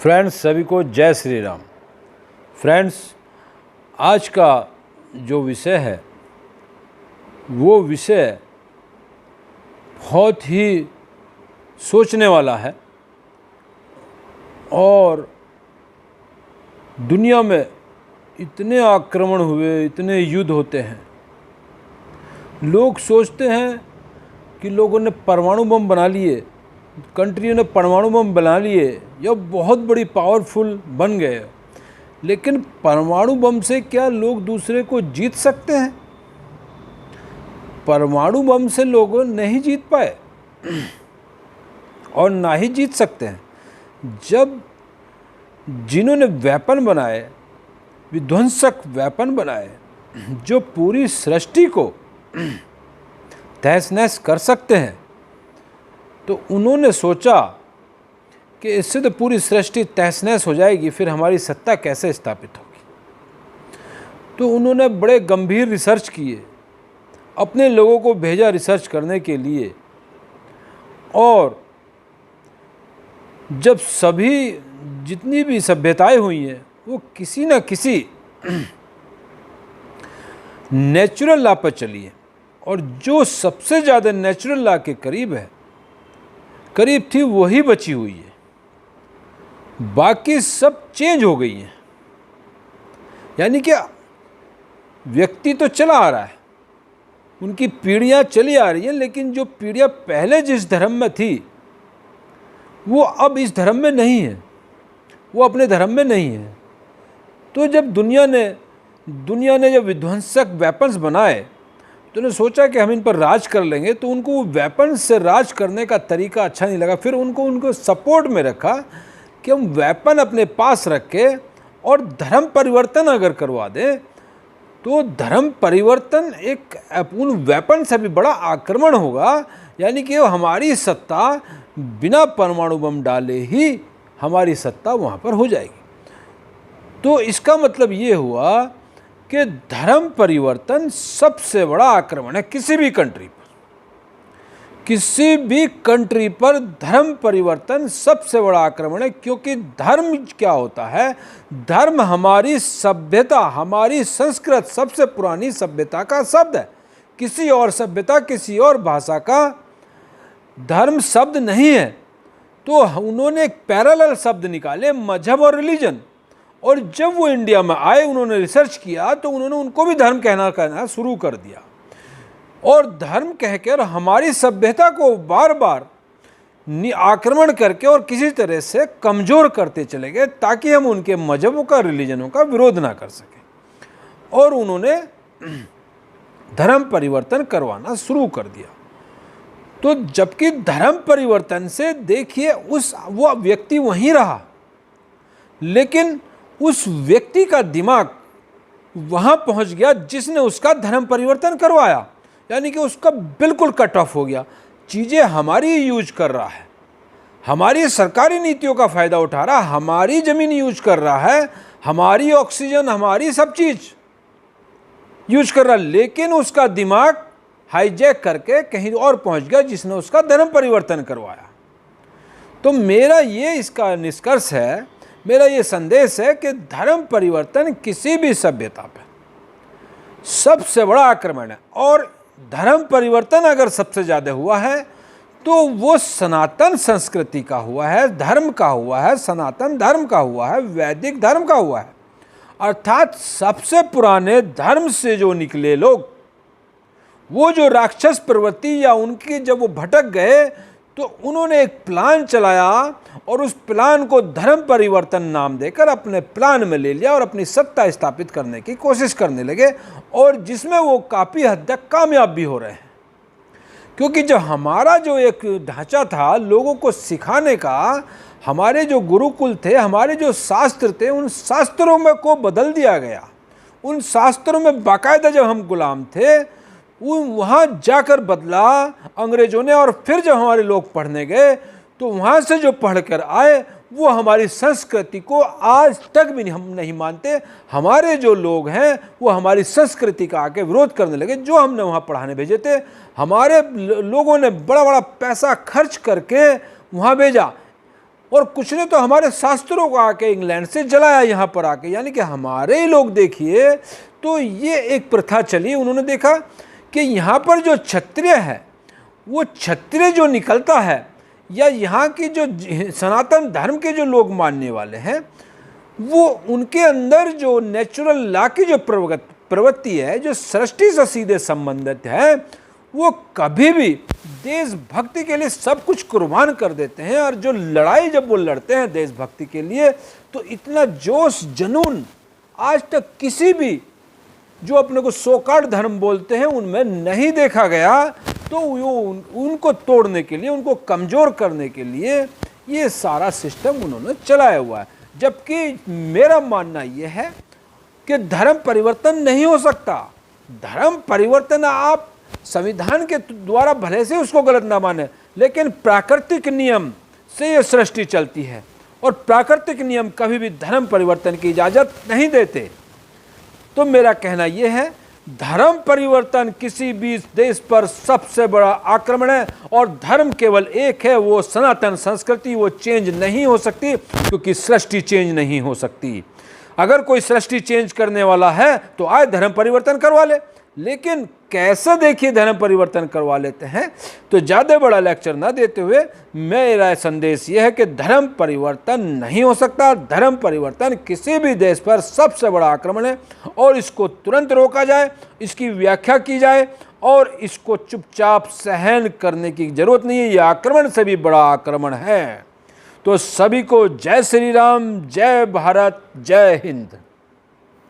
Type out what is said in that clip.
Friends, सभी को जय श्री राम। फ्रेंड्स, आज का जो विषय है वो विषय बहुत ही सोचने वाला है और दुनिया में इतने आक्रमण हुए, इतने युद्ध होते हैं। लोग सोचते हैं कि लोगों ने परमाणु बम बना लिए, कंट्रियों ने परमाणु बम बना लिए या बहुत बड़ी पावरफुल बन गए, लेकिन परमाणु बम से क्या लोग दूसरे को जीत सकते हैं? परमाणु बम से लोग नहीं जीत पाए और ना ही जीत सकते हैं। जब जिन्होंने वेपन बनाए, विध्वंसक वेपन बनाए जो पूरी सृष्टि को तहस नहस कर सकते हैं, तो उन्होंने सोचा कि इससे तो पूरी सृष्टि तहस नहस हो जाएगी, फिर हमारी सत्ता कैसे स्थापित होगी। तो उन्होंने बड़े गंभीर रिसर्च किए, अपने लोगों को भेजा रिसर्च करने के लिए, और जब सभी जितनी भी सभ्यताएं हुई हैं वो किसी न किसी नेचुरल लॉ पर चली है, और जो सबसे ज़्यादा नेचुरल लॉ के करीब थी वही बची हुई है, बाकी सब चेंज हो गई हैं। यानी कि व्यक्ति तो चला आ रहा है, उनकी पीढ़ियाँ चली आ रही हैं, लेकिन जो पीढ़ियाँ पहले जिस धर्म में थी वो अब इस धर्म में नहीं है, वो अपने धर्म में नहीं है। तो जब दुनिया ने जब विध्वंसक वेपन्स बनाए तो उन्होंने सोचा कि हम इन पर राज कर लेंगे, तो उनको वो वेपन्स से राज करने का तरीका अच्छा नहीं लगा। फिर उनको सपोर्ट में रखा कि हम वेपन अपने पास रखे और धर्म परिवर्तन अगर करवा दें तो धर्म परिवर्तन एक उन वेपन से भी बड़ा आक्रमण होगा। यानी कि हमारी सत्ता बिना परमाणु बम डाले ही हमारी सत्ता वहाँ पर हो जाएगी। तो इसका मतलब ये हुआ कि धर्म परिवर्तन सबसे बड़ा आक्रमण है किसी भी कंट्री पर। किसी भी कंट्री पर धर्म परिवर्तन सबसे बड़ा आक्रमण है, क्योंकि धर्म क्या होता है? धर्म हमारी सभ्यता, हमारी संस्कृत सबसे पुरानी सभ्यता का शब्द है। किसी और सभ्यता, किसी और भाषा का धर्म शब्द नहीं है। तो उन्होंने एक पैरेलल शब्द निकाले, मजहब और रिलीजन, और जब वो इंडिया में आए उन्होंने रिसर्च किया तो उन्होंने उनको भी धर्म कहना शुरू कर दिया, और धर्म कहकर हमारी सभ्यता को बार बार आक्रमण करके और किसी तरह से कमज़ोर करते चले गए, ताकि हम उनके मजहबों का, रिलीजनों का विरोध ना कर सकें। और उन्होंने धर्म परिवर्तन करवाना शुरू कर दिया। तो जबकि धर्म परिवर्तन से देखिए वो व्यक्ति वहीं रहा, लेकिन उस व्यक्ति का दिमाग वहाँ पहुँच गया जिसने उसका धर्म परिवर्तन करवाया। यानी कि उसका बिल्कुल कट ऑफ हो गया, चीज़ें हमारी यूज कर रहा है, हमारी सरकारी नीतियों का फ़ायदा उठा रहा है, हमारी ज़मीन यूज कर रहा है, हमारी ऑक्सीजन, हमारी सब चीज़ यूज कर रहा है, लेकिन उसका दिमाग हाईजैक करके कहीं और पहुँच गया जिसने उसका धर्म परिवर्तन करवाया। तो मेरा ये इसका निष्कर्ष है, मेरा ये संदेश है कि धर्म परिवर्तन किसी भी सभ्यता पर सबसे बड़ा आक्रमण है। और धर्म परिवर्तन अगर सबसे ज़्यादा हुआ है तो वो सनातन संस्कृति का हुआ है, धर्म का हुआ है, सनातन धर्म का हुआ है, वैदिक धर्म का हुआ है। अर्थात सबसे पुराने धर्म से जो निकले लोग, वो जो राक्षस प्रवृत्ति या उनकी जब वो भटक गए तो उन्होंने एक प्लान चलाया और उस प्लान को धर्म परिवर्तन नाम देकर अपने प्लान में ले लिया और अपनी सत्ता स्थापित करने की कोशिश करने लगे, और जिसमें वो काफ़ी हद तक कामयाब भी हो रहे हैं। क्योंकि जो हमारा जो एक ढांचा था लोगों को सिखाने का, हमारे जो गुरुकुल थे, हमारे जो शास्त्र थे, उन शास्त्रों में को बदल दिया गया। उन शास्त्रों में बाकायदा जब हम गुलाम थे वो वहाँ जाकर बदला अंग्रेज़ों ने, और फिर जब हमारे लोग पढ़ने गए तो वहाँ से जो पढ़कर आए वो हमारी संस्कृति को आज तक भी हम नहीं मानते। हमारे जो लोग हैं वो हमारी संस्कृति का आके विरोध करने लगे। जो हमने वहाँ पढ़ाने भेजे थे, हमारे लोगों ने बड़ा बड़ा पैसा खर्च करके वहाँ भेजा, और कुछ ने तो हमारे शास्त्रों को आके इंग्लैंड से जलाया यहाँ पर आके, यानी कि हमारे ही लोग देखिए। तो ये एक प्रथा चली, उन्होंने देखा कि यहाँ पर जो क्षत्रिय है, वो क्षत्रिय जो निकलता है, या यहाँ की जो सनातन धर्म के जो लोग मानने वाले हैं, वो उनके अंदर जो नेचुरल लॉ की जो प्रवृत्ति है, जो सृष्टि से सीधे संबंधित है, वो कभी भी देशभक्ति के लिए सब कुछ कुर्बान कर देते हैं। और जो लड़ाई जब वो लड़ते हैं देशभक्ति के लिए, तो इतना जोश जुनून आज तक किसी भी जो अपने को सोकार्ड धर्म बोलते हैं उनमें नहीं देखा गया। तो वो उनको तोड़ने के लिए, उनको कमज़ोर करने के लिए ये सारा सिस्टम उन्होंने चलाया हुआ है। जबकि मेरा मानना यह है कि धर्म परिवर्तन नहीं हो सकता। धर्म परिवर्तन आप संविधान के द्वारा भले से उसको गलत ना माने, लेकिन प्राकृतिक नियम से ये सृष्टि चलती है, और प्राकृतिक नियम कभी भी धर्म परिवर्तन की इजाज़त नहीं देते। तो मेरा कहना यह है, धर्म परिवर्तन किसी भी देश पर सबसे बड़ा आक्रमण है, और धर्म केवल एक है, वो सनातन संस्कृति। वो चेंज नहीं हो सकती, क्योंकि सृष्टि चेंज नहीं हो सकती। अगर कोई सृष्टि चेंज करने वाला है तो आए धर्म परिवर्तन करवा ले, लेकिन कैसे देखिए धर्म परिवर्तन करवा लेते हैं। तो ज़्यादा बड़ा लेक्चर ना देते हुए मेरा संदेश यह है कि धर्म परिवर्तन नहीं हो सकता। धर्म परिवर्तन किसी भी देश पर सबसे बड़ा आक्रमण है, और इसको तुरंत रोका जाए, इसकी व्याख्या की जाए, और इसको चुपचाप सहन करने की जरूरत नहीं है। यह आक्रमण से भी बड़ा आक्रमण है। तो सभी को जय श्री राम, जय भारत, जय हिंद।